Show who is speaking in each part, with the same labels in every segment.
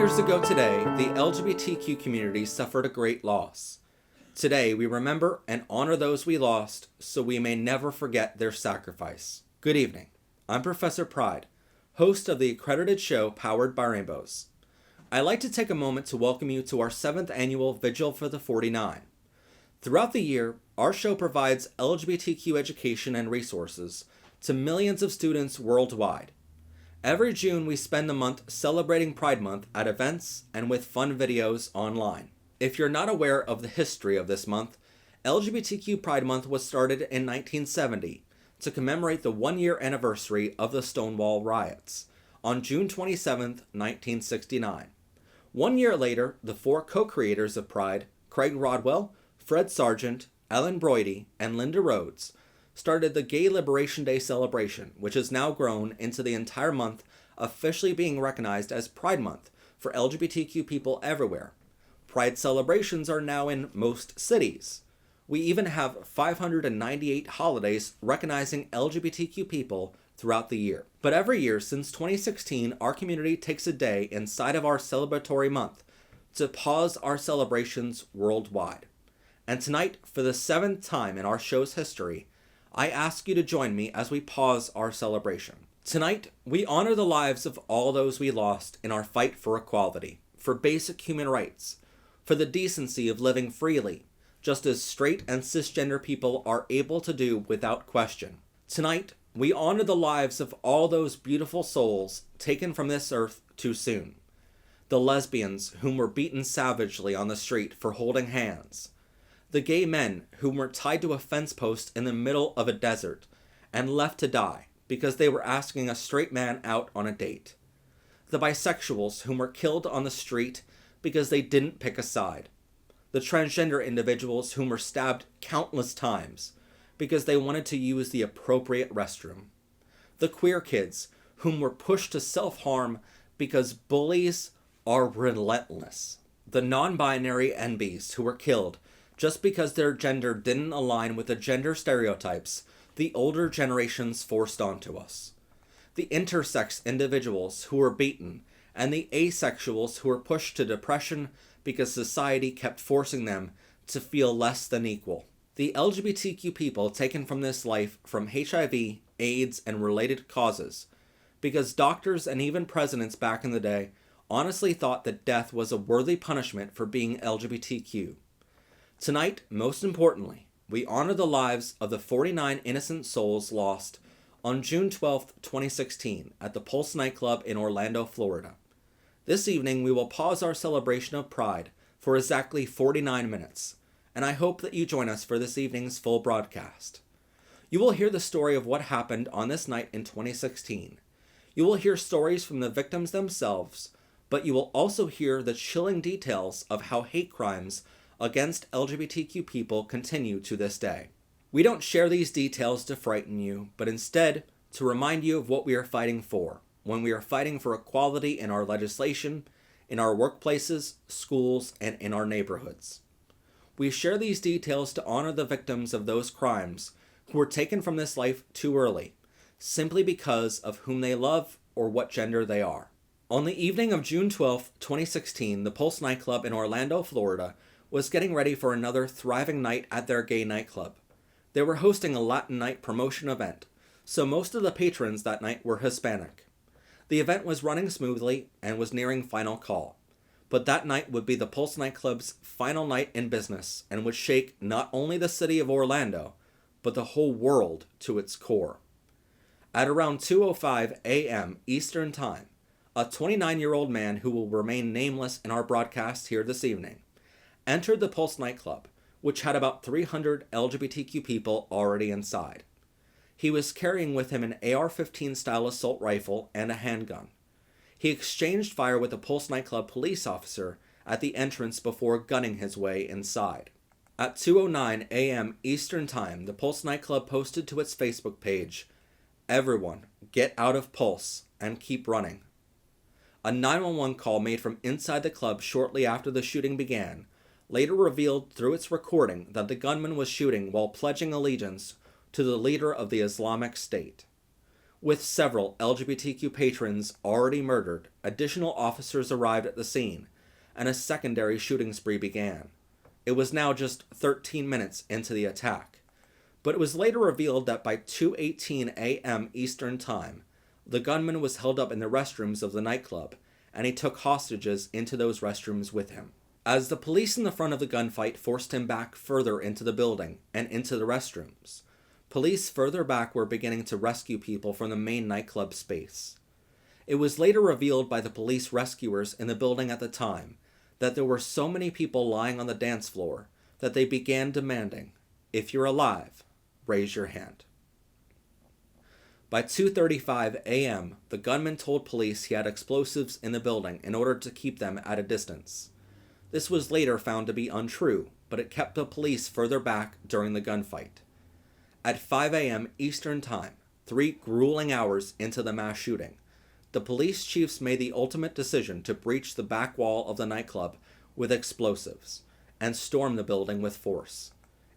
Speaker 1: years ago today, the LGBTQ community suffered a great loss. Today, we remember and honor those we lost so we may never forget their sacrifice. Good evening. I'm Professor Pride, host of the accredited show Powered by Rainbows. I'd like to take a moment to welcome you to our 7th annual Vigil for the 49. Throughout the year, our show provides LGBTQ education and resources to millions of students worldwide. Every June, we spend the month celebrating Pride Month at events and with fun videos online. If you're not aware of the history of this month, LGBTQ Pride Month was started in 1970 to commemorate the one-year anniversary of the Stonewall riots on June 27, 1969. 1 year later, the 4 co-creators of Pride, Craig Rodwell, Fred Sargent, Ellen Broidy, and Linda Rhodes, started the Gay Liberation Day celebration, which has now grown into the entire month, officially being recognized as Pride Month for LGBTQ people everywhere. Pride celebrations are now in most cities. We even have 598 holidays recognizing LGBTQ people throughout the year. But every year since 2016, our community takes a day inside of our celebratory month to pause our celebrations worldwide. And tonight, for the 7th time in our show's history, I ask you to join me as we pause our celebration. Tonight, we honor the lives of all those we lost in our fight for equality, for basic human rights, for the decency of living freely, just as straight and cisgender people are able to do without question. Tonight, we honor the lives of all those beautiful souls taken from this earth too soon. The lesbians whom were beaten savagely on the street for holding hands. The gay men whom were tied to a fence post in the middle of a desert and left to die because they were asking a straight man out on a date. The bisexuals whom were killed on the street because they didn't pick a side. The transgender individuals whom were stabbed countless times because they wanted to use the appropriate restroom. The queer kids whom were pushed to self-harm because bullies are relentless. The non-binary NBs who were killed just because their gender didn't align with the gender stereotypes the older generations forced onto us. The intersex individuals who were beaten, and the asexuals who were pushed to depression because society kept forcing them to feel less than equal. The LGBTQ people taken from this life from HIV, AIDS, and related causes, because doctors and even presidents back in the day honestly thought that death was a worthy punishment for being LGBTQ. Tonight, most importantly, we honor the lives of the 49 innocent souls lost on June 12, 2016 at the Pulse Nightclub in Orlando, Florida. This evening, we will pause our celebration of Pride for exactly 49 minutes, and I hope that you join us for this evening's full broadcast. You will hear the story of what happened on this night in 2016. You will hear stories from the victims themselves, but you will also hear the chilling details of how hate crimes against LGBTQ people continue to this day. We don't share these details to frighten you, but instead to remind you of what we are fighting for, when we are fighting for equality in our legislation, in our workplaces, schools, and in our neighborhoods. We share these details to honor the victims of those crimes who were taken from this life too early, simply because of whom they love or what gender they are. On the evening of June 12, 2016, the Pulse Nightclub in Orlando, Florida, was getting ready for another thriving night at their gay nightclub. They were hosting a Latin night promotion event, so most of the patrons that night were Hispanic. The event was running smoothly and was nearing final call, but that night would be the Pulse Nightclub's final night in business and would shake not only the city of Orlando, but the whole world to its core. At around 2:05 a.m. Eastern Time, a 29-year-old man who will remain nameless in our broadcast here this evening entered the Pulse Nightclub, which had about 300 LGBTQ people already inside. He was carrying with him an AR-15 style assault rifle and a handgun. He exchanged fire with a Pulse Nightclub police officer at the entrance before gunning his way inside. At 2:09 a.m. Eastern Time, the Pulse Nightclub posted to its Facebook page, "Everyone, get out of Pulse and keep running." A 911 call made from inside the club shortly after the shooting began later revealed through its recording that the gunman was shooting while pledging allegiance to the leader of the Islamic State. With several LGBTQ patrons already murdered, additional officers arrived at the scene, and a secondary shooting spree began. It was now just 13 minutes into the attack, but it was later revealed that by 2:18 a.m. Eastern Time, the gunman was held up in the restrooms of the nightclub, and he took hostages into those restrooms with him. As the police in the front of the gunfight forced him back further into the building and into the restrooms, police further back were beginning to rescue people from the main nightclub space. It was later revealed by the police rescuers in the building at the time that there were so many people lying on the dance floor that they began demanding, "If you're alive, raise your hand." By 2:35 a.m., the gunman told police he had explosives in the building in order to keep them at a distance. This was later found to be untrue, but it kept the police further back during the gunfight. At 5 a.m. Eastern Time, 3 grueling hours into the mass shooting, the police chiefs made the ultimate decision to breach the back wall of the nightclub with explosives and storm the building with force.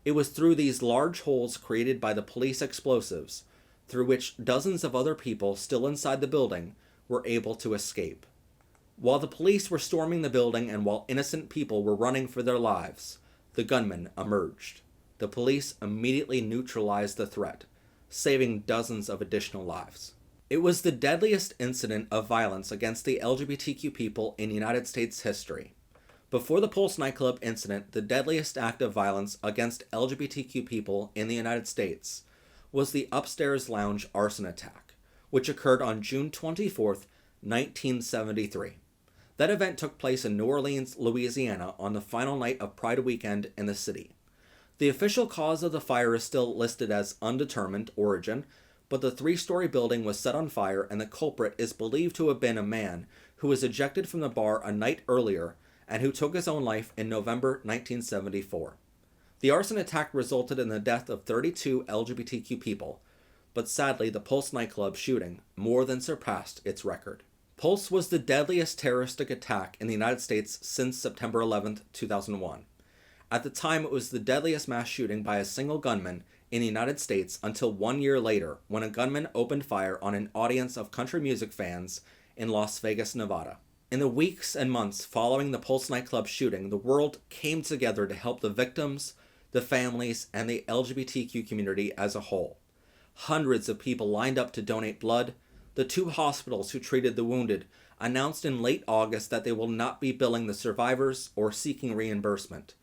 Speaker 1: It was through these large holes created by the police explosives through which dozens of other people still inside the building were able to escape. While the police were storming the building and while innocent people were running for their lives, the gunman emerged. The police immediately neutralized the threat, saving dozens of additional lives. It was the deadliest incident of violence against the LGBTQ people in United States history. Before the Pulse Nightclub incident, the deadliest act of violence against LGBTQ people in the United States was the Upstairs Lounge arson attack, which occurred on June 24, 1973. That event took place in New Orleans, Louisiana, on the final night of Pride weekend in the city. The official cause of the fire is still listed as undetermined origin, but the 3-story building was set on fire and the culprit is believed to have been a man who was ejected from the bar a night earlier and who took his own life in November 1974. The arson attack resulted in the death of 32 LGBTQ people, but sadly the Pulse nightclub shooting more than surpassed its record. Pulse was the deadliest terroristic attack in the United States since September 11, 2001. At the time, it was the deadliest mass shooting by a single gunman in the United States until 1 year later, when a gunman opened fire on an audience of country music fans in Las Vegas, Nevada. In the weeks and months following the Pulse nightclub shooting, the world came together to help the victims, the families, and the LGBTQ community as a whole. Hundreds of people lined up to donate blood. The 2 hospitals who treated the wounded announced in late August that they will not be billing the survivors or seeking reimbursement.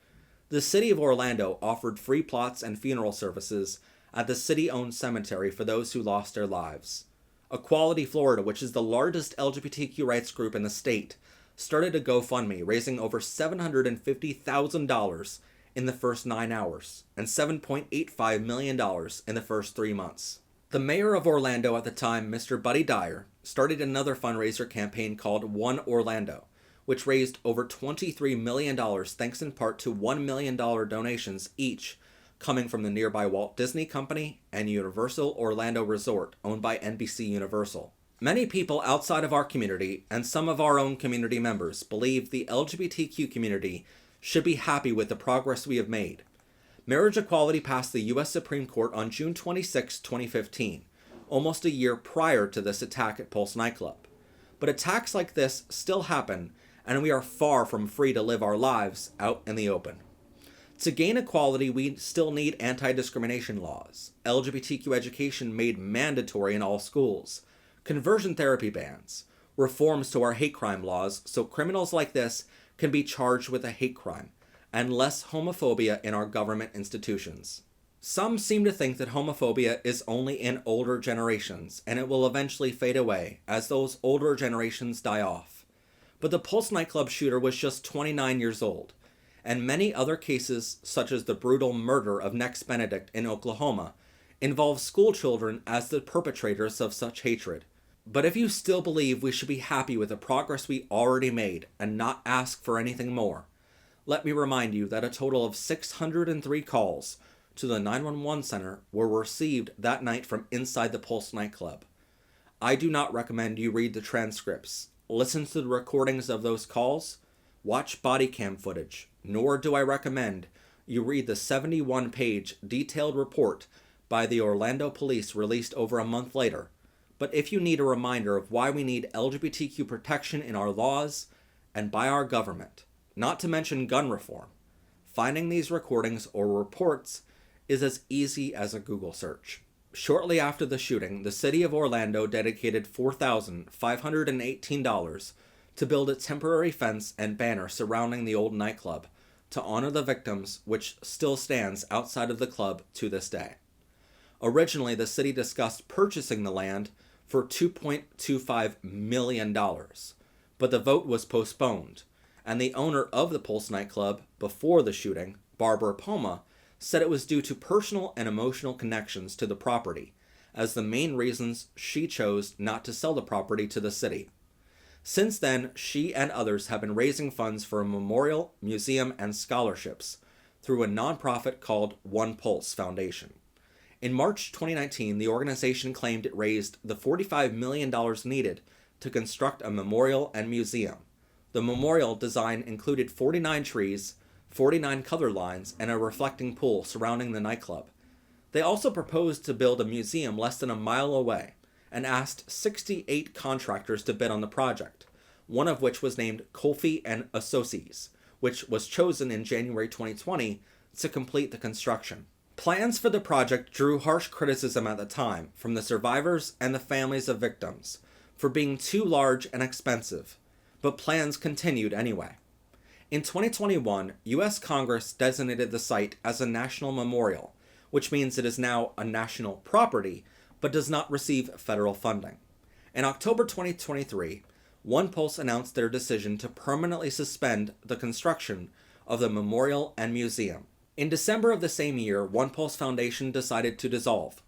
Speaker 1: The city of Orlando offered free plots and funeral services at the city-owned cemetery for those who lost their lives. Equality Florida, which is the largest LGBTQ rights group in the state, started a GoFundMe, raising over $750,000 in the first 9 hours, and $7.85 million in the first 3 months. The mayor of Orlando at the time, Mr. Buddy Dyer, started another fundraiser campaign called One Orlando, which raised over $23 million thanks in part to $1 million donations each coming from the nearby Walt Disney Company and Universal Orlando Resort, owned by NBC Universal. Many people outside of our community, and some of our own community members, believe the LGBTQ community should be happy with the progress we have made. Marriage equality passed the U.S. Supreme Court on June 26, 2015, almost a year prior to this attack at Pulse Nightclub. But attacks like this still happen, and we are far from free to live our lives out in the open. To gain equality, we still need anti-discrimination laws, LGBTQ education made mandatory in all schools, conversion therapy bans, reforms to our hate crime laws so criminals like this can be charged with a hate crime, and less homophobia in our government institutions. Some seem to think that homophobia is only in older generations, and it will eventually fade away as those older generations die off. But the Pulse nightclub shooter was just 29 years old, and many other cases, such as the brutal murder of Nex Benedict in Oklahoma, involve school children as the perpetrators of such hatred. But if you still believe we should be happy with the progress we already made and not ask for anything more, let me remind you that a total of 603 calls to the 911 center were received that night from inside the Pulse nightclub. I do not recommend you read the transcripts, listen to the recordings of those calls, watch body cam footage, nor do I recommend you read the 71-page detailed report by the Orlando police released over a month later, but if you need a reminder of why we need LGBTQ protection in our laws and by our government, not to mention gun reform, finding these recordings or reports is as easy as a Google search. Shortly after the shooting, the city of Orlando dedicated $4,518 to build a temporary fence and banner surrounding the old nightclub to honor the victims, which still stands outside of the club to this day. Originally, the city discussed purchasing the land for $2.25 million, but the vote was postponed, and the owner of the Pulse Nightclub before the shooting, Barbara Poma, said it was due to personal and emotional connections to the property, as the main reasons she chose not to sell the property to the city. Since then, she and others have been raising funds for a memorial, museum, and scholarships through a nonprofit called One Pulse Foundation. In March 2019, the organization claimed it raised the $45 million needed to construct a memorial and museum. The memorial design included 49 trees, 49 color lines, and a reflecting pool surrounding the nightclub. They also proposed to build a museum less than a mile away and asked 68 contractors to bid on the project, one of which was named Colfie and Associates, which was chosen in January 2020 to complete the construction. Plans for the project drew harsh criticism at the time from the survivors and the families of victims for being too large and expensive, but plans continued anyway. In 2021, U.S. Congress designated the site as a national memorial, which means it is now a national property, but does not receive federal funding. In October 2023, One Pulse announced their decision to permanently suspend the construction of the memorial and museum. In December of the same year, One Pulse Foundation decided to dissolve.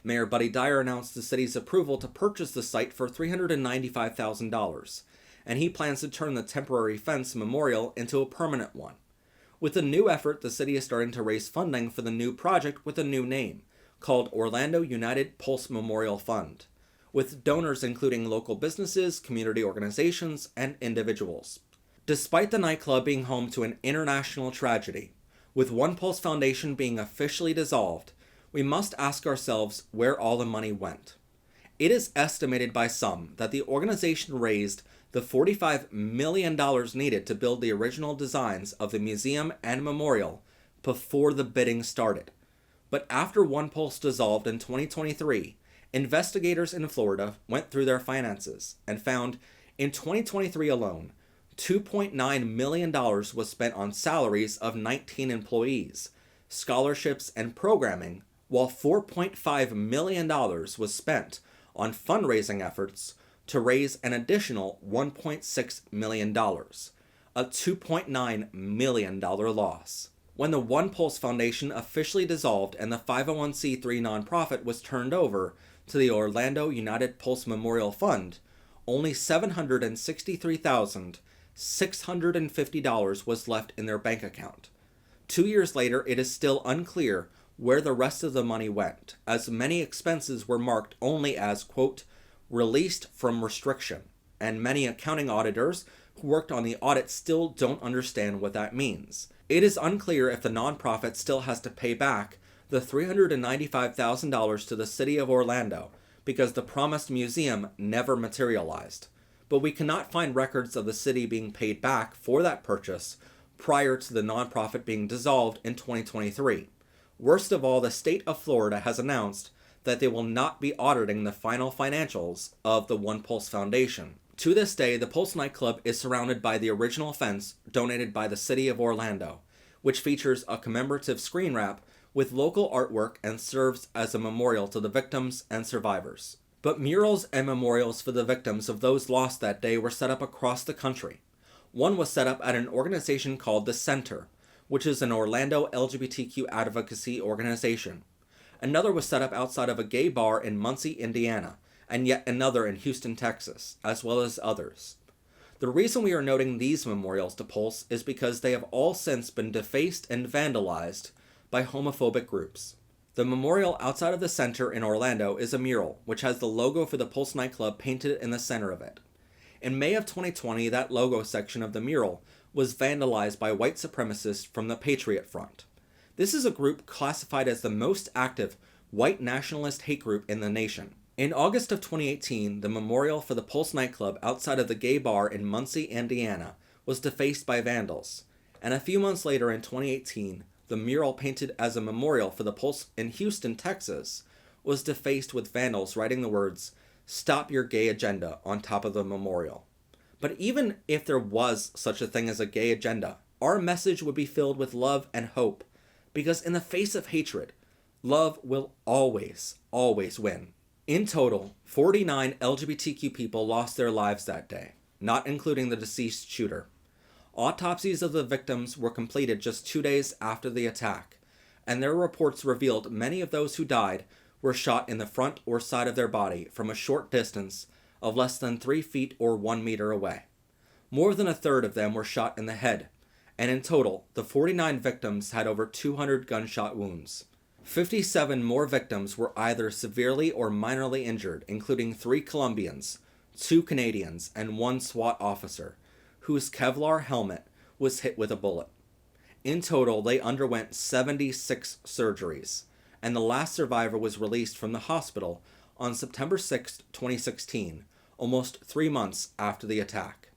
Speaker 1: Mayor Buddy Dyer announced the city's approval to purchase the site for $395,000, and he plans to turn the temporary fence memorial into a permanent one. With the new effort, the city is starting to raise funding for the new project with a new name, called Orlando United Pulse Memorial Fund, with donors including local businesses, community organizations, and individuals. Despite the nightclub being home to an international tragedy, with One Pulse Foundation being officially dissolved, we must ask ourselves where all the money went. It is estimated by some that the organization raised the $45 million needed to build the original designs of the museum and memorial before the bidding started. But after One Pulse dissolved in 2023, investigators in Florida went through their finances and found in 2023 alone, $2.9 million was spent on salaries of 19 employees, scholarships, and programming, while $4.5 million was spent on fundraising efforts to raise an additional $1.6 million, a $2.9 million loss. When the One Pulse Foundation officially dissolved and the 501c3 nonprofit was turned over to the Orlando United Pulse Memorial Fund, only $763,650 was left in their bank account. 2 years later, it is still unclear where the rest of the money went, as many expenses were marked only as, quote, released from restriction, and many accounting auditors who worked on the audit still don't understand what that means. It is unclear if the nonprofit still has to pay back the $395,000 to the city of Orlando because the promised museum never materialized. But we cannot find records of the city being paid back for that purchase prior to the nonprofit being dissolved in 2023. Worst of all, the state of Florida has announced that they will not be auditing the final financials of the One Pulse Foundation. To this day, the Pulse Nightclub is surrounded by the original fence donated by the city of Orlando, which features a commemorative screen wrap with local artwork and serves as a memorial to the victims and survivors. But murals and memorials for the victims of those lost that day were set up across the country. One was set up at an organization called The Center, which is an Orlando LGBTQ advocacy organization. Another was set up outside of a gay bar in Muncie, Indiana, and yet another in Houston, Texas, as well as others. The reason we are noting these memorials to Pulse is because they have all since been defaced and vandalized by homophobic groups. The memorial outside of the center in Orlando is a mural, which has the logo for the Pulse nightclub painted in the center of it. In May of 2020, that logo section of the mural was vandalized by white supremacists from the Patriot Front. This is a group classified as the most active white nationalist hate group in the nation. In August of 2018, the memorial for the Pulse Nightclub outside of the gay bar in Muncie, Indiana, was defaced by vandals. And a few months later in 2018, the mural painted as a memorial for the Pulse in Houston, Texas, was defaced with vandals writing the words, "Stop your gay agenda," on top of the memorial. But even if there was such a thing as a gay agenda, our message would be filled with love and hope, because in the face of hatred, love will always, always win. In total, 49 LGBTQ people lost their lives that day, not including the deceased shooter. Autopsies of the victims were completed just 2 days after the attack, and their reports revealed many of those who died were shot in the front or side of their body from a short distance of less than 3 feet or 1 meter away. More than a third of them were shot in the head, and in total, the 49 victims had over 200 gunshot wounds. 57 more victims were either severely or minorly injured, including 3 Colombians, 2 Canadians, and 1 SWAT officer, whose Kevlar helmet was hit with a bullet. In total, they underwent 76 surgeries, and the last survivor was released from the hospital on September 6, 2016, almost 3 months after the attack.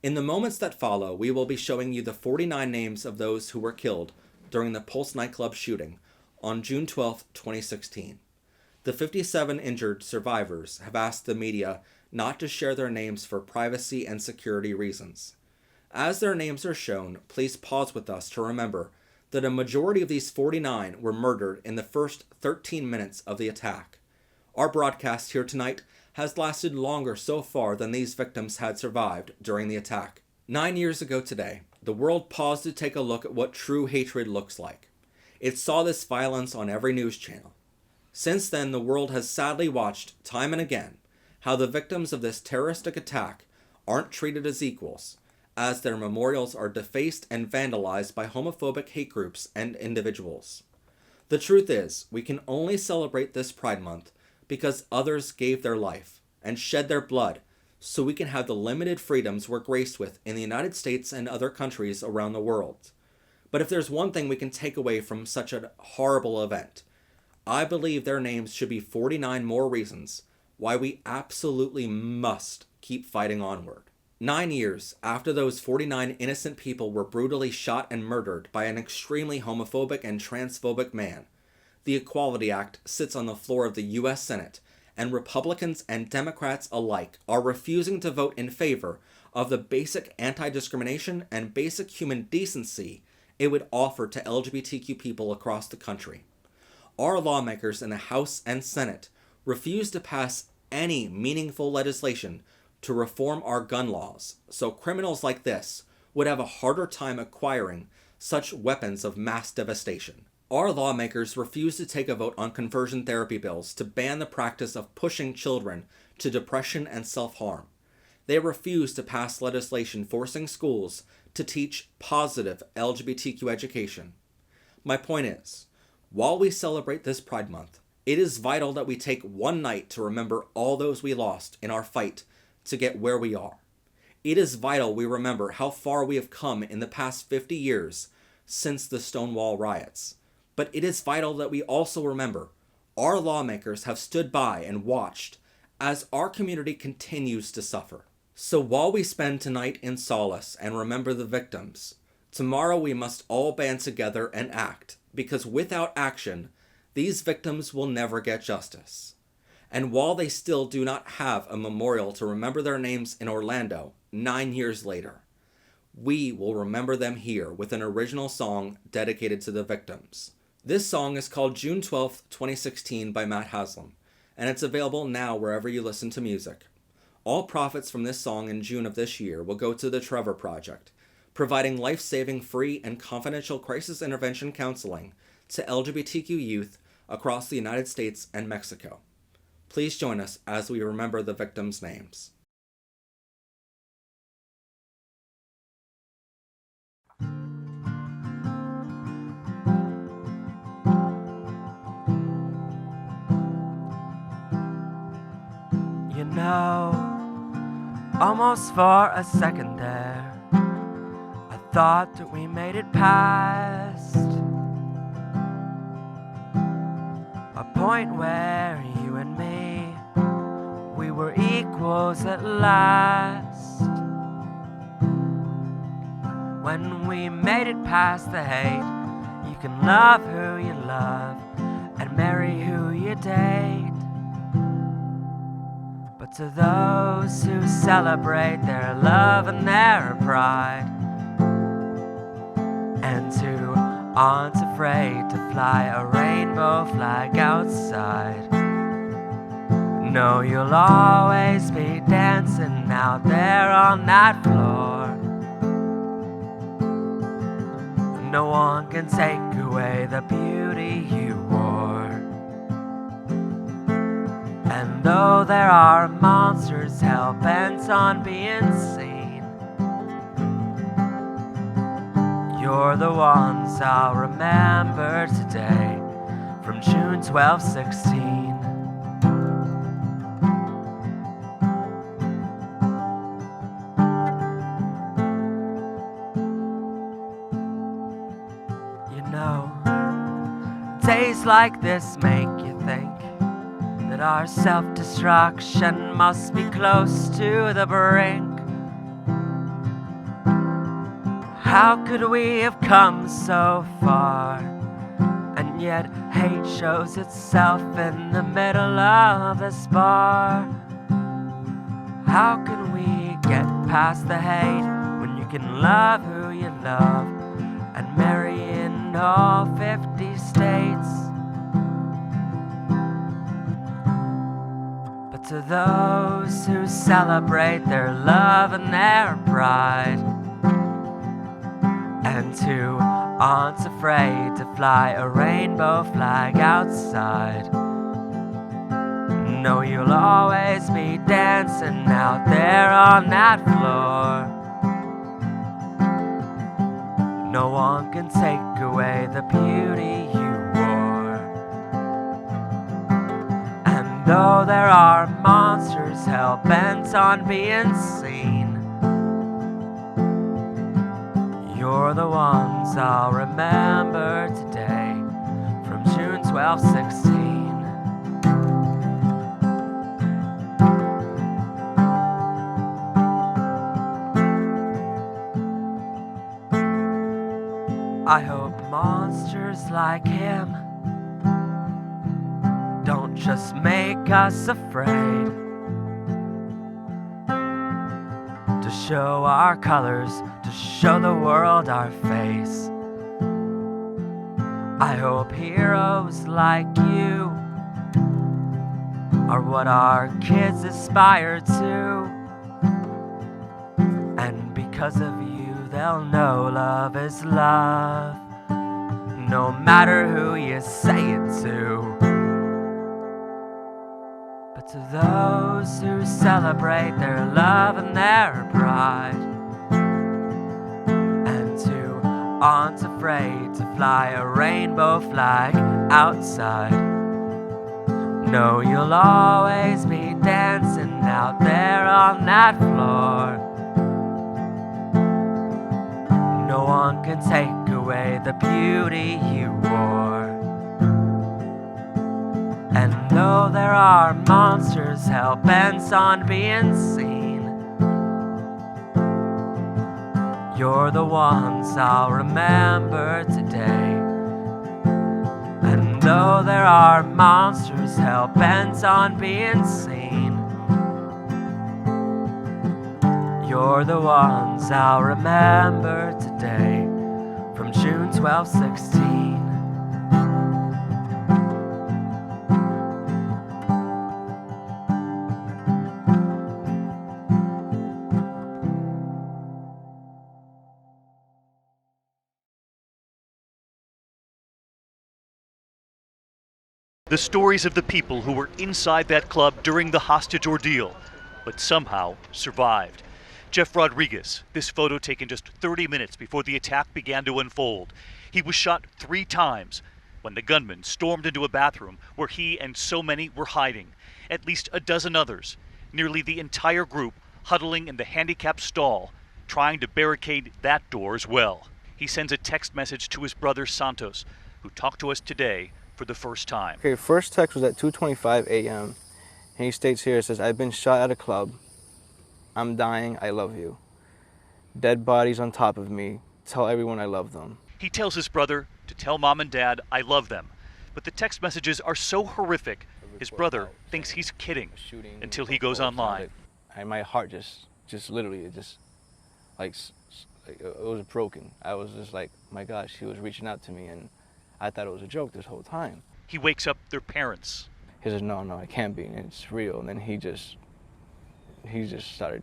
Speaker 1: In the moments that follow, we will be showing you the 49 names of those who were killed during the Pulse Nightclub shooting on June 12, 2016. The 57 injured survivors have asked the media not to share their names for privacy and security reasons. As their names are shown, please pause with us to remember that a majority of these 49 were murdered in the first 13 minutes of the attack. Our broadcast here tonight has lasted longer so far than these victims had survived during the attack. 9 years ago today, the world paused to take a look at what true hatred looks like. It saw this violence on every news channel. Since then, the world has sadly watched, time and again, how the victims of this terroristic attack aren't treated as equals, as their memorials are defaced and vandalized by homophobic hate groups and individuals. The truth is, we can only celebrate this Pride Month because others gave their life and shed their blood so we can have the limited freedoms we're graced with in the United States and other countries around the world. But if there's one thing we can take away from such a horrible event, I believe their names should be 49 more reasons why we absolutely must keep fighting onward. 9 years after those 49 innocent people were brutally shot and murdered by an extremely homophobic and transphobic man, the Equality Act sits on the floor of the U.S. Senate, and Republicans and Democrats alike are refusing to vote in favor of the basic anti-discrimination and basic human decency it would offer to LGBTQ people across the country. Our lawmakers in the House and Senate refuse to pass any meaningful legislation to reform our gun laws, so criminals like this would have a harder time acquiring such weapons of mass devastation. Our lawmakers refuse to take a vote on conversion therapy bills to ban the practice of pushing children to depression and self-harm. They refuse to pass legislation forcing schools to teach positive LGBTQ education. My point is, while we celebrate this Pride Month, it is vital that we take one night to remember all those we lost in our fight to get where we are. It is vital we remember how far we have come in the past 50 years since the Stonewall riots. But it is vital that we also remember our lawmakers have stood by and watched as our community continues to suffer. So while we spend tonight in solace and remember the victims, tomorrow we must all band together and act, because without action, these victims will never get justice. And while they still do not have a memorial to remember their names in Orlando 9 years later, we will remember them here with an original song dedicated to the victims. This song is called June 12th, 2016 by Matt Haslam, and it's available now wherever you listen to music. All profits from this song in June of this year will go to the Trevor Project, providing life-saving free and confidential crisis intervention counseling to LGBTQ youth across the United States and Mexico. Please join us as we remember the victims' names.
Speaker 2: You know, almost for a second there, I thought that we made it past a point where you and me we're equals at last. When we made it past the hate, you can love who you love and marry who you date. But to those who celebrate their love and their pride, and who aren't afraid to fly a rainbow flag outside, know you'll always be dancing out there on that floor. No one can take away the beauty you wore. And though there are monsters hell-bent on being seen, you're the ones I'll remember today from June 12, 16. You know, days like this make you think that our self-destruction must be close to the brink. How could we have come so far? And yet hate shows itself in the middle of this bar. How can we get past the hate when you can love who you love and marry in all 50 states? But to those who celebrate their love and their pride, and who aren't afraid to fly a rainbow flag outside, know you'll always be dancing out there on that floor. No one can take away the beauty you wore. And though there are monsters hell-bent on being seen, you're the ones I'll remember today from June 12, 16. I hope monsters like him don't just make us afraid to show our colors, to show the world our face. I hope heroes like you are what our kids aspire to, and because of you they'll know love is love, no matter who you say it to. But to those who celebrate their love and their pride, and who aren't afraid to fly a rainbow flag outside, know you'll always be dancing out there on that floor. No one can take away the beauty you wore. And though there are monsters hell-bent on being seen, you're the ones I'll remember today. And though there are monsters hell-bent on being seen, you're the ones I'll remember today from June 12, 16.
Speaker 3: The stories of the people who were inside that club during the hostage ordeal, but somehow survived. Jeff Rodriguez, this photo taken just 30 minutes before the attack began to unfold. He was shot 3 times when the gunman stormed into a bathroom where he and so many were hiding. At least a dozen others, nearly the entire group huddling in the handicapped stall, trying to barricade that door as well. He sends a text message to his brother Santos, who talked to us today for the first time.
Speaker 4: Okay, first text was at 2:25 a.m. And he states here, it says, I've been shot at a club. I'm dying. I love you. Dead bodies on top of me. Tell everyone I love them.
Speaker 3: He tells his brother to tell mom and dad I love them. But the text messages are so horrific, his brother thinks he's kidding until he goes online.
Speaker 4: And my heart just literally, it just, like, it was broken. I was just like, my gosh, he was reaching out to me, and I thought it was a joke this whole time.
Speaker 3: He wakes up their parents.
Speaker 4: He says, no, it can't be, and it's real. And then he just started,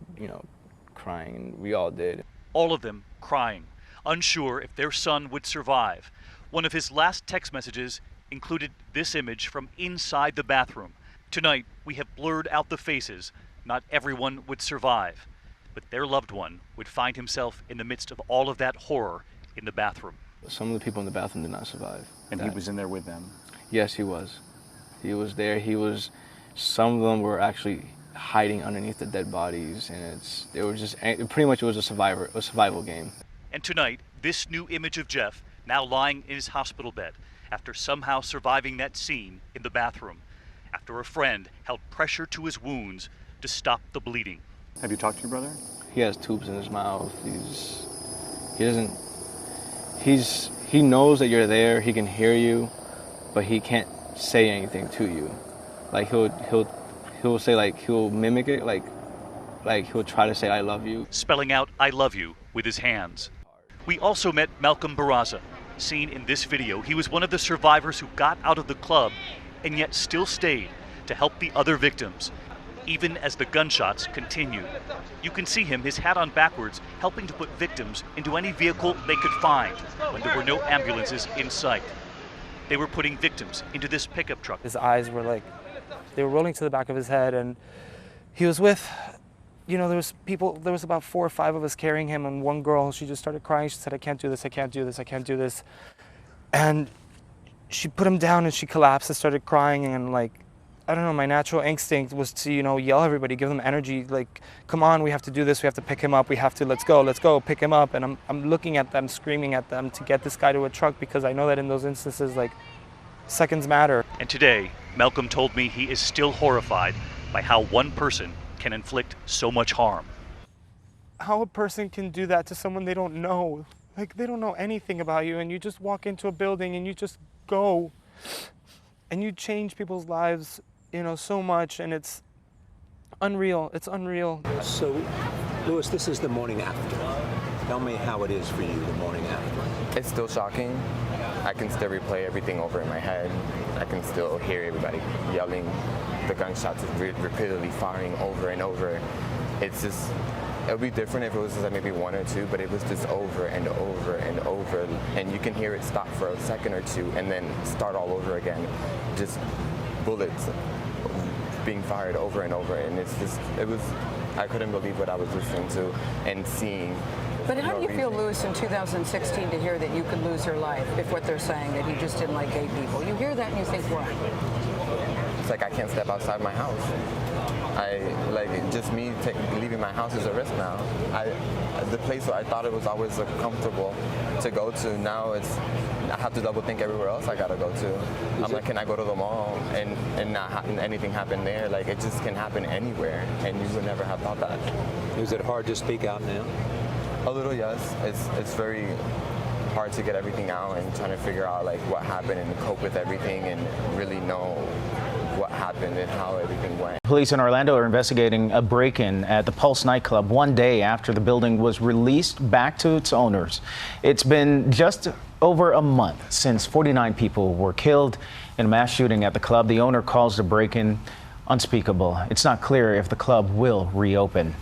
Speaker 4: crying, and we all did.
Speaker 3: All of them crying, unsure if their son would survive. One of his last text messages included this image from inside the bathroom. Tonight, we have blurred out the faces. Not everyone would survive, but their loved one would find himself in the midst of all of that horror in the bathroom.
Speaker 4: Some of the people in the bathroom did not survive.
Speaker 5: And he was in there with them?
Speaker 4: Yes, he was. He was there. Some of them were actually hiding underneath the dead bodies, and pretty much it was a survival game.
Speaker 3: And tonight, this new image of Jeff, now lying in his hospital bed, after somehow surviving that scene in the bathroom, after a friend held pressure to his wounds to stop the bleeding.
Speaker 5: Have you talked to your brother?
Speaker 4: He has tubes in his mouth. He knows that you're there. He can hear you, but he can't say anything to you. Like he'll say, like, he'll mimic it, like he'll try to say I love you,
Speaker 3: spelling out I love you with his hands. We also met Malcolm Barraza. Seen in this video, he was one of the survivors who got out of the club and yet still stayed to help the other victims, even as the gunshots continued. You can see him, his hat on backwards, helping to put victims into any vehicle they could find when there were no ambulances in sight. They were putting victims into this pickup truck.
Speaker 6: His eyes were they were rolling to the back of his head, and he was with, there was about 4 or 5 of us carrying him, and one girl, she just started crying. She said, I can't do this, I can't do this, I can't do this. And she put him down and she collapsed and started crying, and I don't know, my natural instinct was to, yell at everybody, give them energy, come on, we have to do this, we have to pick him up, let's go, pick him up. And I'm looking at them, screaming at them to get this guy to a truck, because I know that in those instances, seconds matter.
Speaker 3: And today, Malcolm told me he is still horrified by how one person can inflict so much harm.
Speaker 6: How a person can do that to someone they don't know. They don't know anything about you, and you just walk into a building and you just go, and you change people's lives, so much, and it's unreal. It's unreal.
Speaker 7: So, Louis, this is the morning after. Tell me how it is for you the morning after.
Speaker 8: It's still shocking. I can still replay everything over in my head. I can still hear everybody yelling, the gunshots repeatedly firing over and over. It's just, it would be different if it was just maybe 1 or 2, but it was just over and over and over. And you can hear it stop for a second or 2 and then start all over again. Just bullets being fired over and over. And I couldn't believe what I was listening to and seeing.
Speaker 9: But how do you feel, Louis, in 2016 to hear that you could lose your life if what they're saying, that he just didn't like gay people? You hear that and you think, what?
Speaker 8: It's I can't step outside my house. Just me leaving my house is a risk now. The place where I thought it was always comfortable to go to, now I have to double think everywhere else I gotta go to. I'm like, can I go to the mall and not anything happen there? It just can happen anywhere, and you would never have thought that.
Speaker 7: Is it hard to speak out now?
Speaker 8: A little, yes. It's very hard to get everything out and trying to figure out what happened and cope with everything and really know what happened and how everything went.
Speaker 10: Police in Orlando are investigating a break-in at the Pulse Nightclub 1 day after the building was released back to its owners. It's been just over a month since 49 people were killed in a mass shooting at the club. The owner calls the break-in unspeakable. It's not clear if the club will reopen.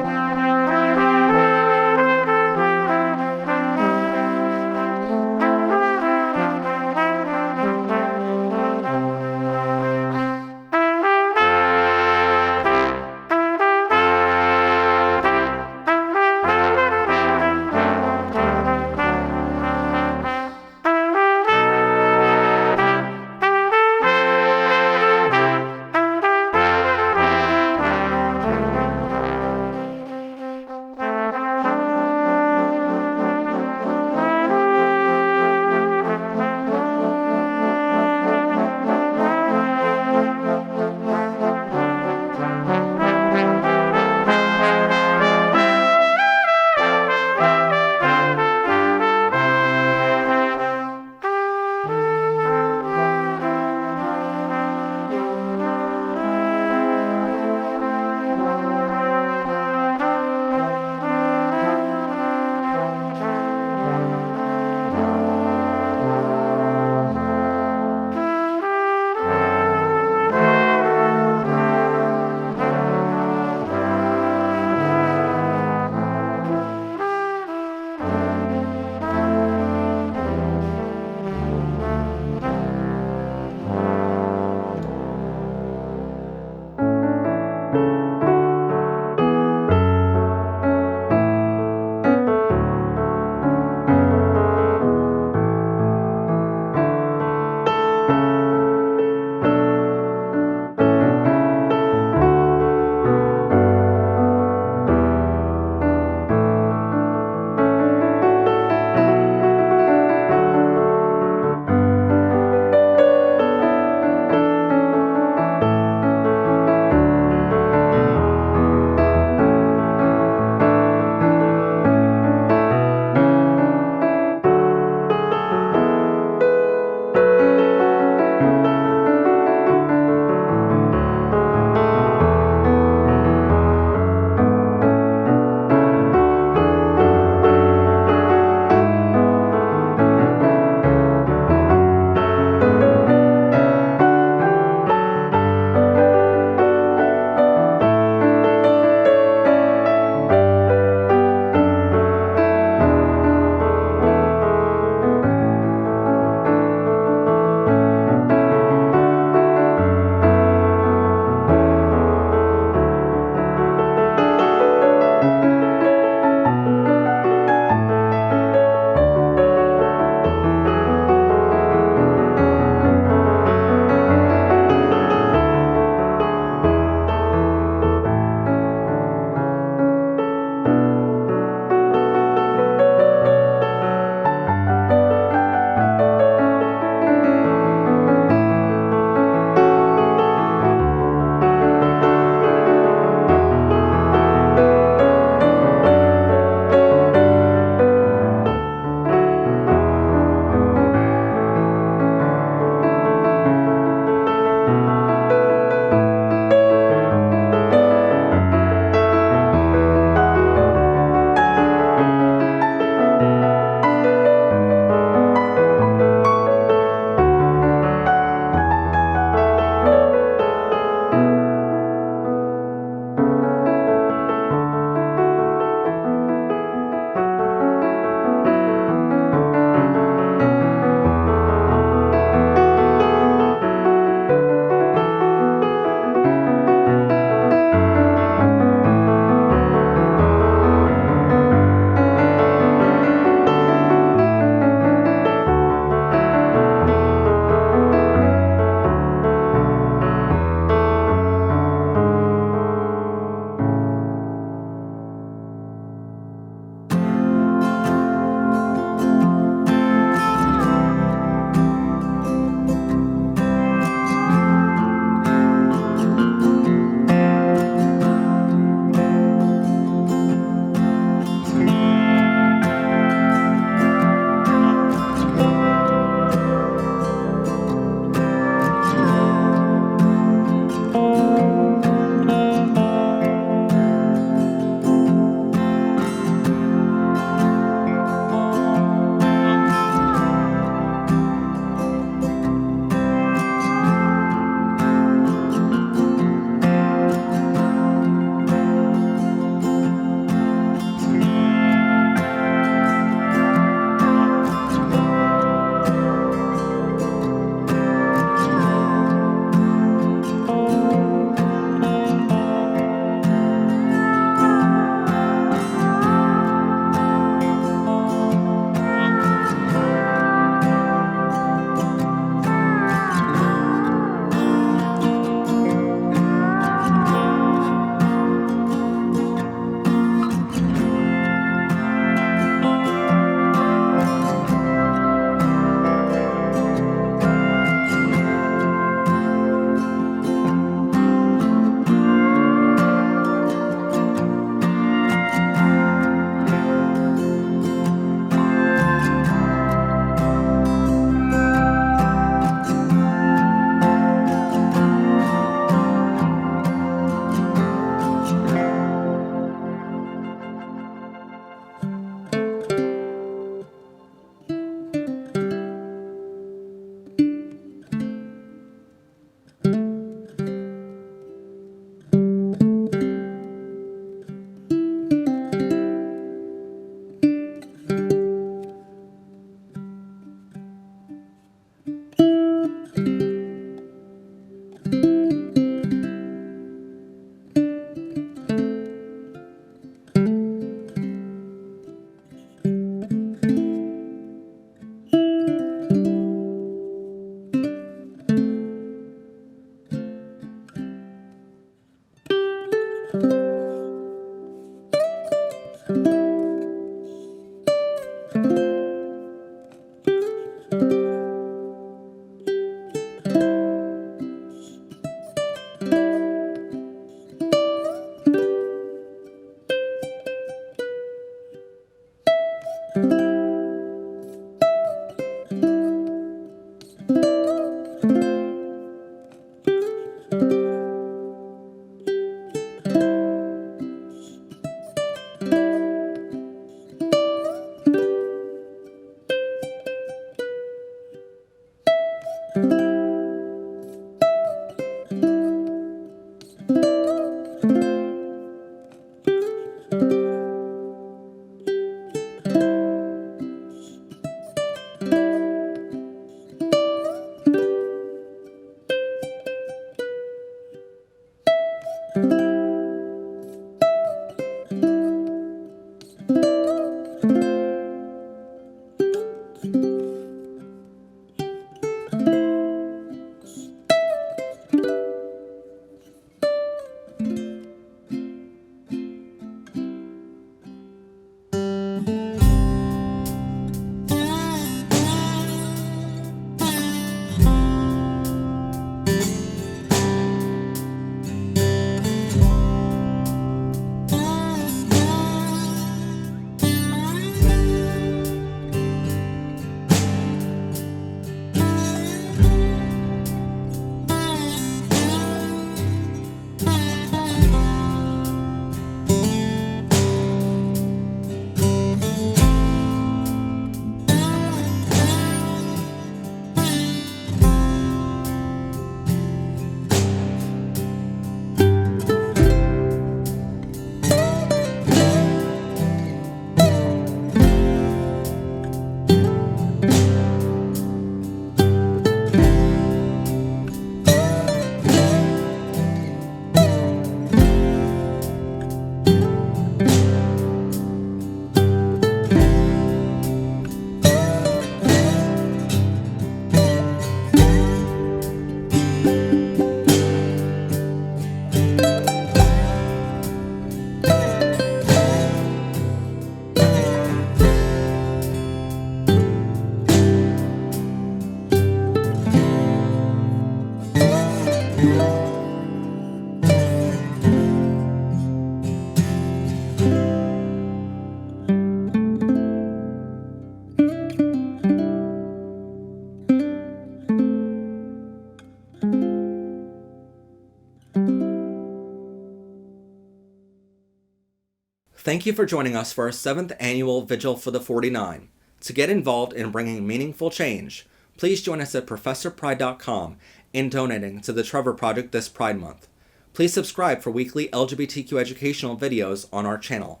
Speaker 1: Thank you for joining us for our 7th annual Vigil for the 49. To get involved in bringing meaningful change, please join us at ProfessorPride.com in donating to the Trevor Project this Pride Month. Please subscribe for weekly LGBTQ educational videos on our channel.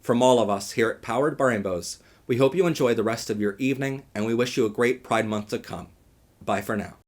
Speaker 1: From all of us here at Powered by Rainbows, we hope you enjoy the rest of your evening, and we wish you a great Pride Month to come. Bye for now.